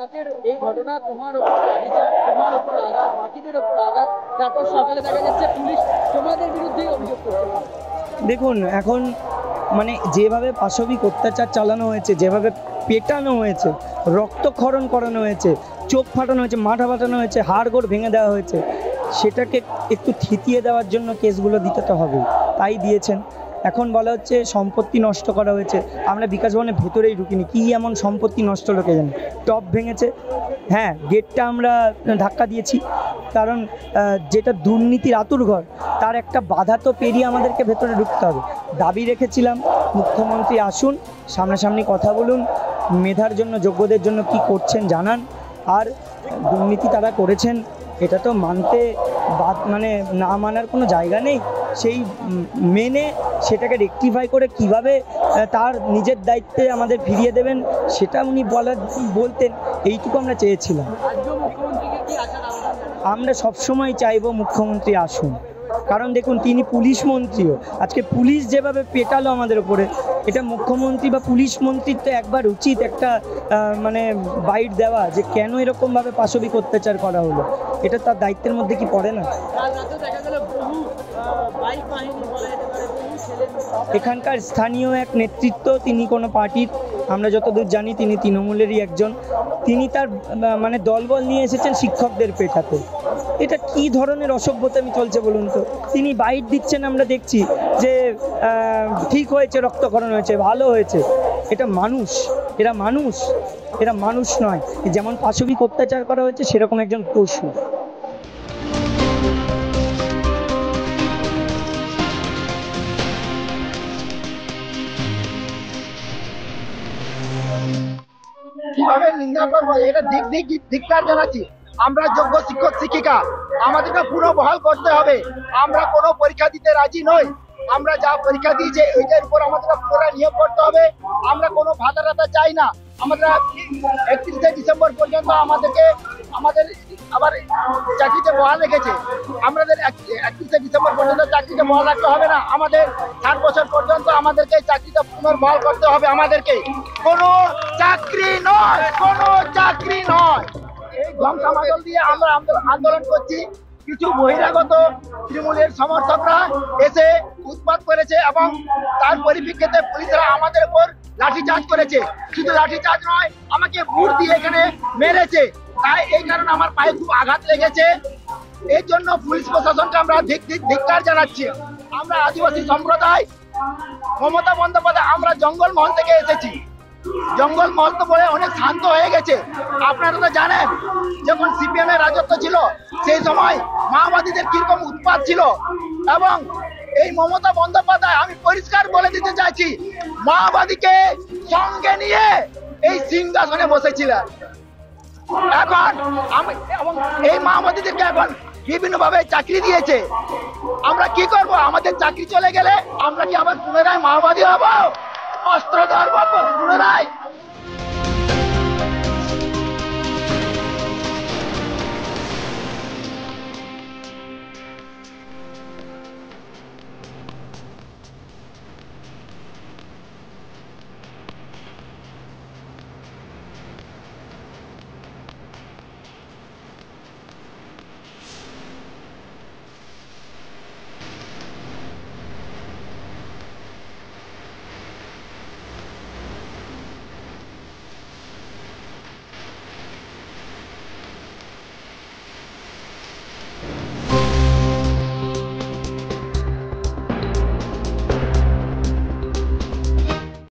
রাতের এই ঘটনা তোমার তোমার উপর আঘাত, বাকিদের উপর আঘাত, তারপর সকালে দেখা যাচ্ছে পুলিশ তোমাদের বিরুদ্ধেই অভিযোগ করছে। দেখুন, এখন মানে যেভাবে পাশবিক অত্যাচার চালানো হয়েছে, যেভাবে পেটানো হয়েছে, রক্তক্ষরণ করানো হয়েছে, চোখ ফাটানো হয়েছে, মাথা ফাটানো হয়েছে, হাড়গোড় ভেঙে দেওয়া হয়েছে, সেটাকে একটু থিতিয়ে দেওয়ার জন্য কেসগুলো দিতে তো হবে, তাই দিয়েছেন। এখন বলা হচ্ছে সম্পত্তি নষ্ট করা হয়েছে। আমরা বিকাশ ভবনের ভেতরেই ঢুকিনি, কী এমন সম্পত্তি নষ্ট লোকে জানি। টপ ভেঙেছে, হ্যাঁ, গেটটা আমরা ধাক্কা দিয়েছি, কারণ যেটা দুর্নীতির আঁতুড়ঘর, তার একটা বাধা তো পেরিয়ে আমাদেরকে ভেতরে ঢুকতে হবে। দাবি রেখেছিলাম মুখ্যমন্ত্রী আসুন, সামনাসামনি কথা বলুন, মেধার জন্য, যোগ্যদের জন্য কি করছেন জানান, আর দুর্নীতি তারা করেছেন এটা তো মানতে মানে না মানার কোনো জায়গা নেই। সেই মেনে সেটাকে রেকটিফাই করে কিভাবে তার নিজের দায়িত্বে আমাদের ফিরিয়ে দেবেন সেটা উনি বলতেন, এইটুকু আমরা চেয়েছিলাম। আমরা সবসময় চাইবো মুখ্যমন্ত্রী আসুন, কারণ দেখুন তিনি পুলিশ মন্ত্রীও। আজকে পুলিশ যেভাবে পেটালো আমাদের উপরে, এটা মুখ্যমন্ত্রী বা পুলিশ মন্ত্রীর তো একবার উচিত একটা মানে বাইট দেওয়া, যে কেন এরকমভাবে পাশবিক অত্যাচার করা হলো। এটা তার দায়িত্বের মধ্যে কি পড়ে না? এখানকার স্থানীয় এক নেতৃত্ব, তিনি কোনো পার্টির, আমরা যতদূর জানি তিনি তৃণমূলেরই একজন, তিনি তার মানে দলবল নিয়ে এসেছেন শিক্ষকদের পেটাতে। এটা কি ধরনের অসভ্যতামি চলছে বলুন তো? তিনি বাইট দিচ্ছেন, আমরা দেখছি যে ঠিক হয়েছে, রক্তক্ষরণ হয়েছে, ভালো হয়েছে। এটা মানুষ? এরা মানুষ? এরা মানুষ নয়। যেমন পাশবিক অত্যাচার করা হয়েছে সেরকম একজন পশু। কিভাবে নিন্দা করবো, এটা ধিক্কার জানাচ্ছি। আমরা যোগ্য শিক্ষক শিক্ষিকা, আমাদেরকে পুরো বহাল করতে হবে। আমরা কোনো পরীক্ষা দিতে রাজি নই। আমরা যা পরীক্ষা দিয়েছে ওইটার উপর আমাদের পুরো নিয়োগ করতে হবে। আমরা কোনো ভাতা টাতা চাই না। আমরা 31শে ডিসেম্বর পর্যন্ত আমাদের আবার চাকরিতে বহাল রেখেছে। আমাদের 31শে ডিসেম্বর পর্যন্ত চাকরিতে বহাল রাখতে হবে না। আমাদের 60 বছর পর্যন্ত আমাদেরকে চাকরিতে পুনর্বহাল করতে হবে। আমাদেরকে কোনো চাকরি নয়, কোনো চাকরি নয়। এই ধ্বংসামাদল দিয়ে আমরা আন্দোলন করছি। কিছু বহিরাগত তৃণমূলের সমর্থকরা এসে উৎপাত করেছে এবং তার পরিপ্রেক্ষিতে পুলিশরা আমাদের উপর লাঠিচার্জ করেছে। শুধু লাঠিচার্জ নয়, আমাকে বুট দিয়ে এখানে মেরেছে। তাই এই কারণে আমার পায়ে খুব আঘাত লেগেছে। এই জন্য পুলিশ প্রশাসনকে আমরা ধিক্কার জানাচ্ছি। আমরা আদিবাসী সম্প্রদায়, মমতা বন্দ্যোপাধ্যায়, আমরা জঙ্গলমহল থেকে এসেছি। জঙ্গলমহল তো বলে অনেক শান্ত হয়ে গেছে। আপনারা তো জানেন, যখন সিপিএম এর রাজত্ব ছিল সেই সময় মাওবাদীদের কিরকম উৎপাত ছিল। এবং এই মমতা বন্দ্যোপাধ্যায়, আমি পরিষ্কার বলে দিতে চাইছি, মাওবাদীকে সঙ্গে নিয়ে এই সিংহাসনে বসেছিলেন। এখন এবং এই মাওবাদীদেরকে এখন বিভিন্ন ভাবে চাকরি দিয়েছে। আমরা কি করব? আমাদের চাকরি চলে গেলে আমরা কি আবার পুনরায় মাওবাদী হব? অস্ত্র ধরবো পুনরায়?